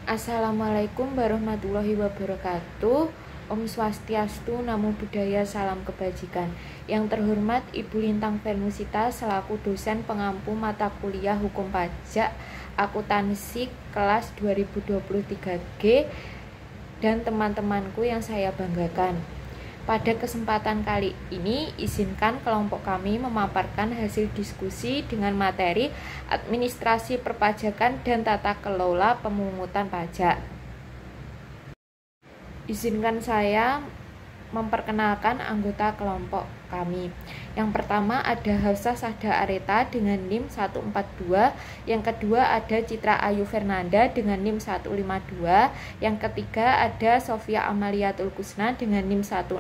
Assalamualaikum warahmatullahi wabarakatuh. Om Swastiastu, Namo Buddhaya, salam kebajikan. Yang terhormat Ibu Lintang Vernusita selaku dosen pengampu mata kuliah Hukum Pajak Akuntansi kelas 2023G dan teman-temanku yang saya banggakan. Pada kesempatan kali ini, izinkan kelompok kami memaparkan hasil diskusi dengan materi administrasi perpajakan dan tata kelola pemungutan pajak. Izinkan saya memperkenalkan anggota kelompok kami. Yang pertama ada Hafsah Sahda Areta dengan NIM 142, yang kedua ada Citra Ayu Fernanda dengan NIM 152, yang ketiga ada Sofia Amaliatul Kusna dengan NIM 162,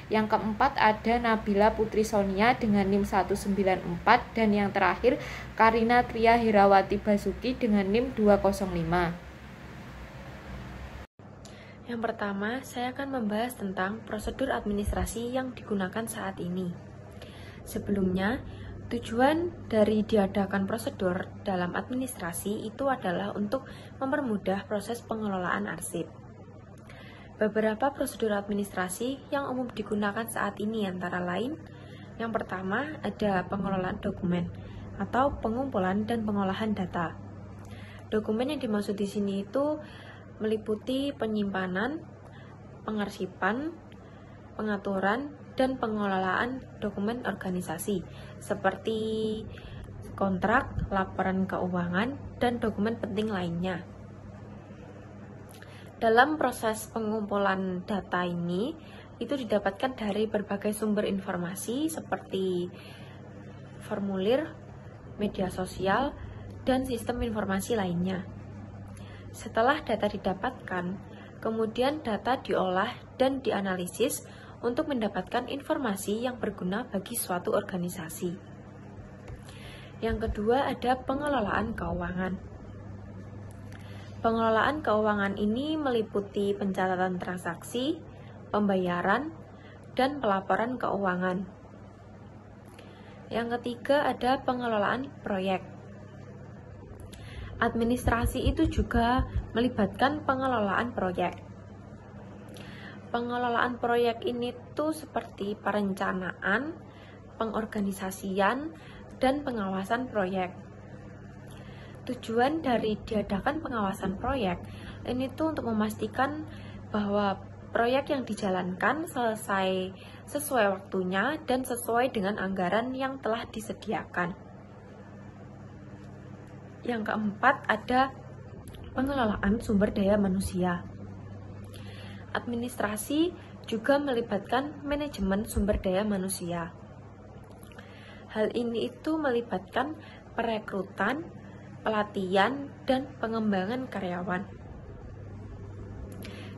yang keempat ada Nabila Putri Sonia dengan NIM 194, dan yang terakhir Karina Tria Herawati Basuki dengan NIM 205. Yang pertama, saya akan membahas tentang prosedur administrasi yang digunakan saat ini. Sebelumnya, tujuan dari diadakan prosedur dalam administrasi itu adalah untuk mempermudah proses pengelolaan arsip. Beberapa prosedur administrasi yang umum digunakan saat ini antara lain, yang pertama ada pengelolaan dokumen atau pengumpulan dan pengolahan data. Dokumen yang dimaksud di sini itu meliputi penyimpanan, pengarsipan, pengaturan, dan pengelolaan dokumen organisasi seperti kontrak, laporan keuangan, dan dokumen penting lainnya. Dalam proses pengumpulan data ini, itu didapatkan dari berbagai sumber informasi seperti formulir, media sosial, dan sistem informasi lainnya. Setelah data didapatkan, kemudian data diolah dan dianalisis untuk mendapatkan informasi yang berguna bagi suatu organisasi. Yang kedua ada pengelolaan keuangan. Pengelolaan keuangan ini meliputi pencatatan transaksi, pembayaran, dan pelaporan keuangan. Yang ketiga ada pengelolaan proyek. Administrasi itu juga melibatkan pengelolaan proyek. Pengelolaan proyek ini tuh seperti perencanaan, pengorganisasian, dan pengawasan proyek. Tujuan dari diadakan pengawasan proyek ini tuh untuk memastikan bahwa proyek yang dijalankan selesai sesuai waktunya dan sesuai dengan anggaran yang telah disediakan. Yang keempat ada pengelolaan sumber daya manusia. Administrasi juga melibatkan manajemen sumber daya manusia. Hal ini itu melibatkan perekrutan, pelatihan, dan pengembangan karyawan.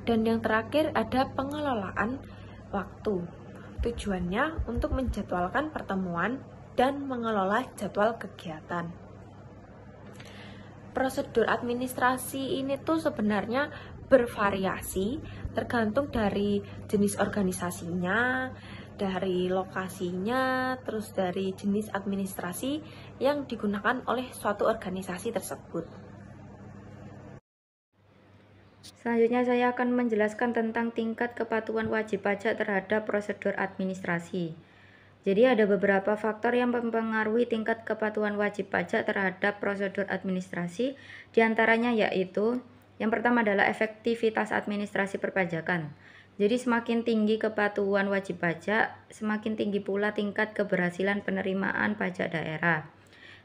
Dan yang terakhir ada pengelolaan waktu. Tujuannya untuk menjadwalkan pertemuan dan mengelola jadwal kegiatan. Prosedur administrasi ini tuh sebenarnya bervariasi tergantung dari jenis organisasinya, dari lokasinya, terus dari jenis administrasi yang digunakan oleh suatu organisasi tersebut. Selanjutnya saya akan menjelaskan tentang tingkat kepatuhan wajib pajak terhadap prosedur administrasi. Jadi ada beberapa faktor yang mempengaruhi tingkat kepatuhan wajib pajak terhadap prosedur administrasi, diantaranya yaitu yang pertama adalah efektivitas administrasi perpajakan. Jadi semakin tinggi kepatuhan wajib pajak, semakin tinggi pula tingkat keberhasilan penerimaan pajak daerah.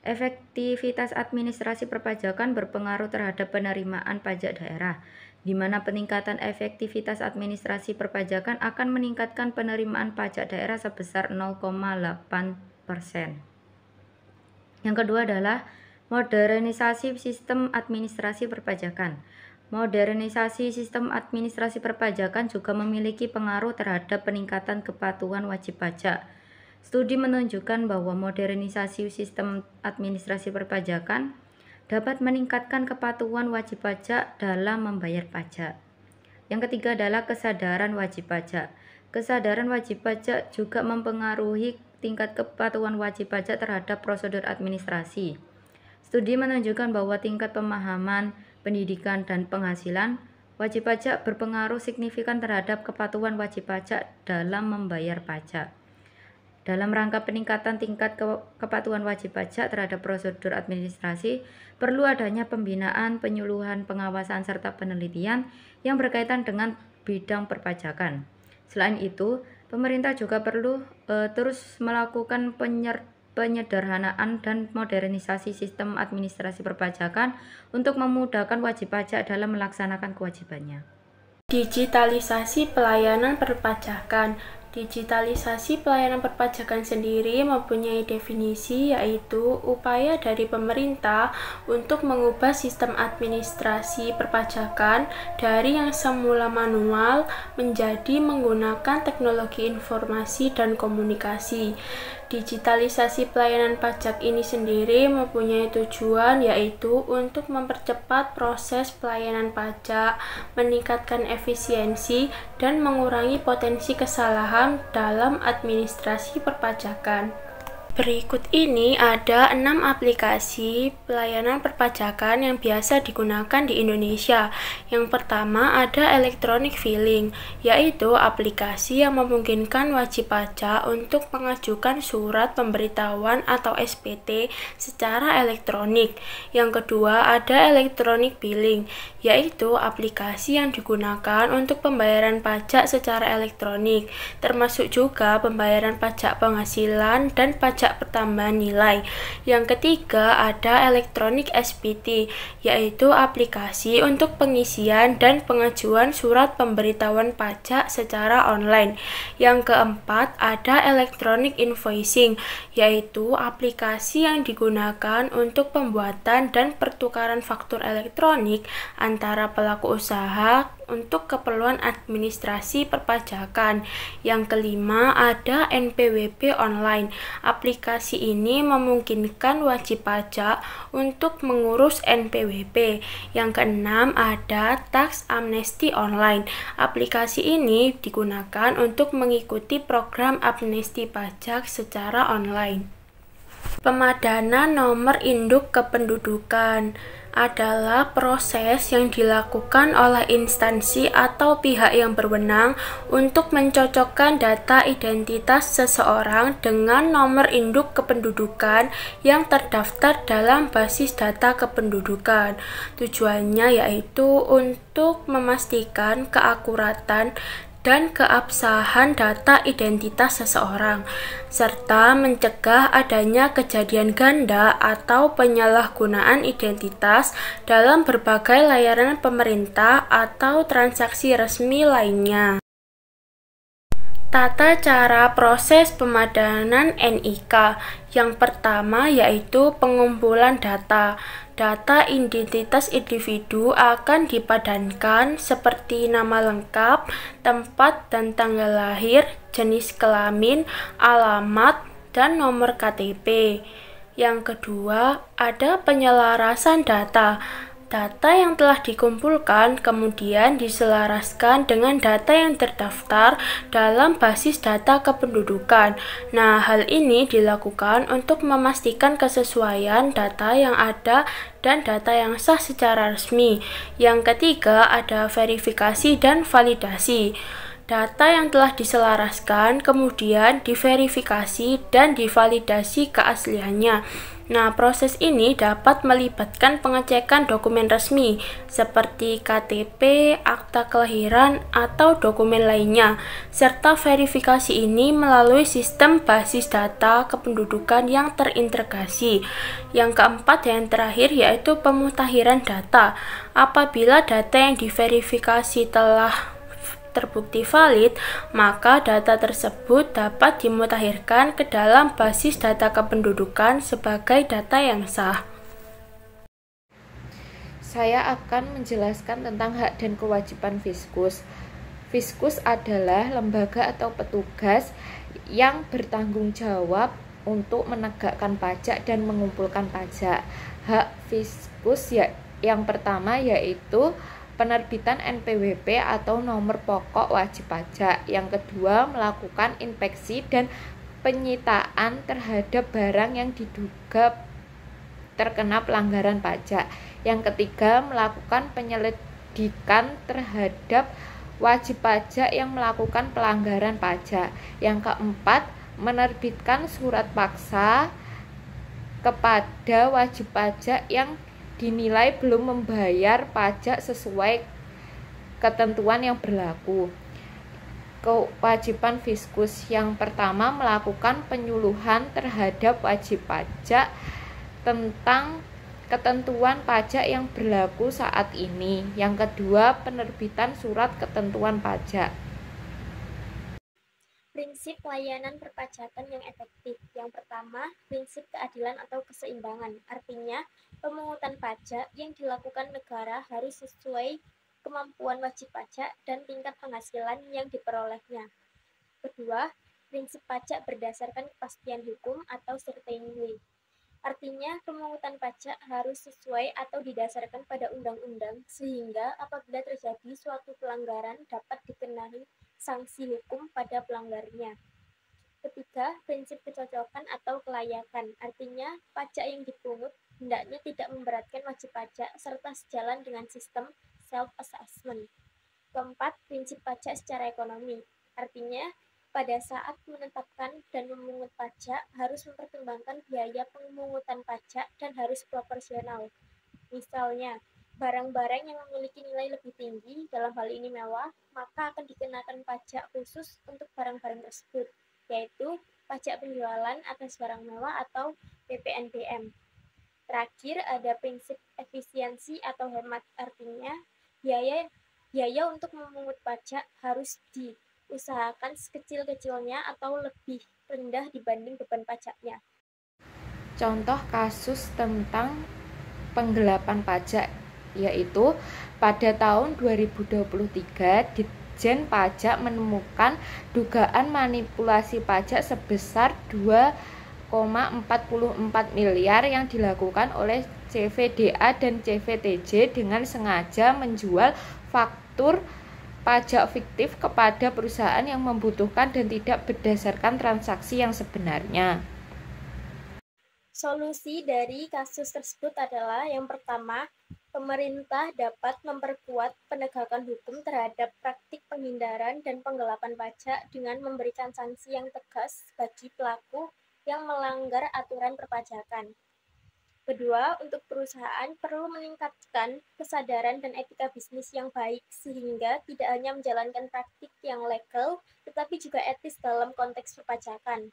Efektivitas administrasi perpajakan berpengaruh terhadap penerimaan pajak daerah, di mana peningkatan efektivitas administrasi perpajakan akan meningkatkan penerimaan pajak daerah sebesar 0,8%. Yang kedua adalah modernisasi sistem administrasi perpajakan. Modernisasi sistem administrasi perpajakan juga memiliki pengaruh terhadap peningkatan kepatuhan wajib pajak. Studi menunjukkan bahwa modernisasi sistem administrasi perpajakan dapat meningkatkan kepatuhan wajib pajak dalam membayar pajak. Yang ketiga adalah kesadaran wajib pajak. Kesadaran wajib pajak juga mempengaruhi tingkat kepatuhan wajib pajak terhadap prosedur administrasi. Studi menunjukkan bahwa tingkat pemahaman, pendidikan, dan penghasilan wajib pajak berpengaruh signifikan terhadap kepatuhan wajib pajak dalam membayar pajak. Dalam rangka peningkatan tingkat kepatuhan wajib pajak terhadap prosedur administrasi, perlu adanya pembinaan, penyuluhan, pengawasan, serta penelitian yang berkaitan dengan bidang perpajakan. Selain itu, pemerintah juga perlu terus melakukan penyederhanaan dan modernisasi sistem administrasi perpajakan untuk memudahkan wajib pajak dalam melaksanakan kewajibannya. Digitalisasi pelayanan perpajakan. Digitalisasi pelayanan perpajakan sendiri mempunyai definisi, yaitu upaya dari pemerintah untuk mengubah sistem administrasi perpajakan dari yang semula manual menjadi menggunakan teknologi informasi dan komunikasi. Digitalisasi pelayanan pajak ini sendiri mempunyai tujuan, yaitu untuk mempercepat proses pelayanan pajak, meningkatkan efisiensi, dan mengurangi potensi kesalahan dalam administrasi perpajakan. Berikut ini ada 6 aplikasi pelayanan perpajakan yang biasa digunakan di Indonesia. Yang pertama ada electronic filing, yaitu aplikasi yang memungkinkan wajib pajak untuk mengajukan surat pemberitahuan atau SPT secara elektronik. Yang kedua ada electronic billing, yaitu aplikasi yang digunakan untuk pembayaran pajak secara elektronik, termasuk juga pembayaran pajak penghasilan dan pajak pertambahan nilai. Yang ketiga ada Electronic SPT, yaitu aplikasi untuk pengisian dan pengajuan surat pemberitahuan pajak secara online. Yang keempat ada Electronic Invoicing, yaitu aplikasi yang digunakan untuk pembuatan dan pertukaran faktur elektronik antara pelaku usaha untuk keperluan administrasi perpajakan. Yang kelima ada NPWP online. Aplikasi ini memungkinkan wajib pajak untuk mengurus NPWP. Yang keenam ada Tax Amnesty online. Aplikasi ini digunakan untuk mengikuti program amnesti pajak secara online. Pemadanan nomor induk kependudukan adalah proses yang dilakukan oleh instansi atau pihak yang berwenang untuk mencocokkan data identitas seseorang dengan nomor induk kependudukan yang terdaftar dalam basis data kependudukan. Tujuannya yaitu untuk memastikan keakuratan dan keabsahan data identitas seseorang, serta mencegah adanya kejadian ganda atau penyalahgunaan identitas dalam berbagai layanan pemerintah atau transaksi resmi lainnya. Tata cara proses pemadanan NIK. Yang pertama yaitu pengumpulan data. Data identitas individu akan dipadankan seperti nama lengkap, tempat dan tanggal lahir, jenis kelamin, alamat, dan nomor KTP. Yang kedua, ada penyelarasan data. Data yang telah dikumpulkan kemudian diselaraskan dengan data yang terdaftar dalam basis data kependudukan. Nah, hal ini dilakukan untuk memastikan kesesuaian data yang ada dan data yang sah secara resmi. Yang ketiga, ada verifikasi dan validasi. Data yang telah diselaraskan kemudian diverifikasi dan divalidasi keasliannya. Nah, proses ini dapat melibatkan pengecekan dokumen resmi seperti KTP, akta kelahiran, atau dokumen lainnya, serta verifikasi ini melalui sistem basis data kependudukan yang terintegrasi. Yang keempat dan terakhir yaitu pemutahiran data. Apabila data yang diverifikasi telah terbukti valid, maka data tersebut dapat dimutakhirkan ke dalam basis data kependudukan sebagai data yang sah. Saya akan menjelaskan tentang hak dan kewajiban Fiskus. Fiskus adalah lembaga atau petugas yang bertanggung jawab untuk menegakkan pajak dan mengumpulkan pajak. Hak Fiskus yang pertama yaitu penerbitan NPWP atau nomor pokok wajib pajak. Yang kedua, melakukan inspeksi dan penyitaan terhadap barang yang diduga terkena pelanggaran pajak. Yang ketiga, melakukan penyelidikan terhadap wajib pajak yang melakukan pelanggaran pajak. Yang keempat, menerbitkan surat paksa kepada wajib pajak yang dinilai belum membayar pajak sesuai ketentuan yang berlaku. Kewajiban fiskus yang pertama, melakukan penyuluhan terhadap wajib pajak tentang ketentuan pajak yang berlaku saat ini. Yang kedua, penerbitan surat ketentuan pajak. Prinsip pelayanan perpajakan yang efektif. Yang pertama, prinsip keadilan atau keseimbangan. Artinya, pemungutan pajak yang dilakukan negara harus sesuai kemampuan wajib pajak dan tingkat penghasilan yang diperolehnya. Kedua, prinsip pajak berdasarkan kepastian hukum atau certainty. Artinya, pemungutan pajak harus sesuai atau didasarkan pada undang-undang, sehingga apabila terjadi suatu pelanggaran dapat dikenai sanksi hukum pada pelanggarnya. Ketiga, prinsip kecocokan atau kelayakan. Artinya, pajak yang dipungut hendaknya tidak memberatkan wajib pajak serta sejalan dengan sistem self-assessment. Keempat, prinsip pajak secara ekonomi. Artinya, pada saat menetapkan dan memungut pajak harus mempertimbangkan biaya pemungutan pajak dan harus proporsional. Misalnya, barang-barang yang memiliki nilai lebih tinggi, dalam hal ini mewah, maka akan dikenakan pajak khusus untuk barang-barang tersebut, yaitu pajak penjualan atas barang mewah atau PPNBM. Terakhir, ada prinsip efisiensi atau hemat. Artinya, biaya untuk memungut pajak harus diusahakan sekecil-kecilnya atau lebih rendah dibanding beban pajaknya. Contoh kasus tentang penggelapan pajak yaitu pada tahun 2023 Ditjen Pajak menemukan dugaan manipulasi pajak sebesar 2,44 miliar yang dilakukan oleh CVDA dan CVTJ dengan sengaja menjual faktur pajak fiktif kepada perusahaan yang membutuhkan dan tidak berdasarkan transaksi yang sebenarnya. Solusi dari kasus tersebut adalah yang pertama, pemerintah dapat memperkuat penegakan hukum terhadap praktik penghindaran dan penggelapan pajak dengan memberikan sanksi yang tegas bagi pelaku yang melanggar aturan perpajakan. Kedua, untuk perusahaan perlu meningkatkan kesadaran dan etika bisnis yang baik sehingga tidak hanya menjalankan praktik yang legal tetapi juga etis dalam konteks perpajakan.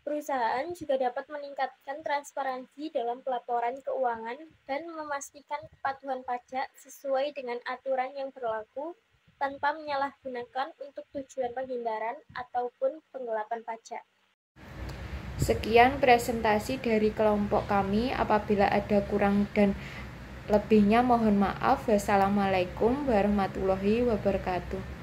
Perusahaan juga dapat meningkatkan transparansi dalam pelaporan keuangan dan memastikan kepatuhan pajak sesuai dengan aturan yang berlaku tanpa menyalahgunakan untuk tujuan penghindaran ataupun penggelapan pajak. Sekian presentasi dari kelompok kami. Apabila ada kurang dan lebihnya mohon maaf. Wassalamualaikum warahmatullahi wabarakatuh.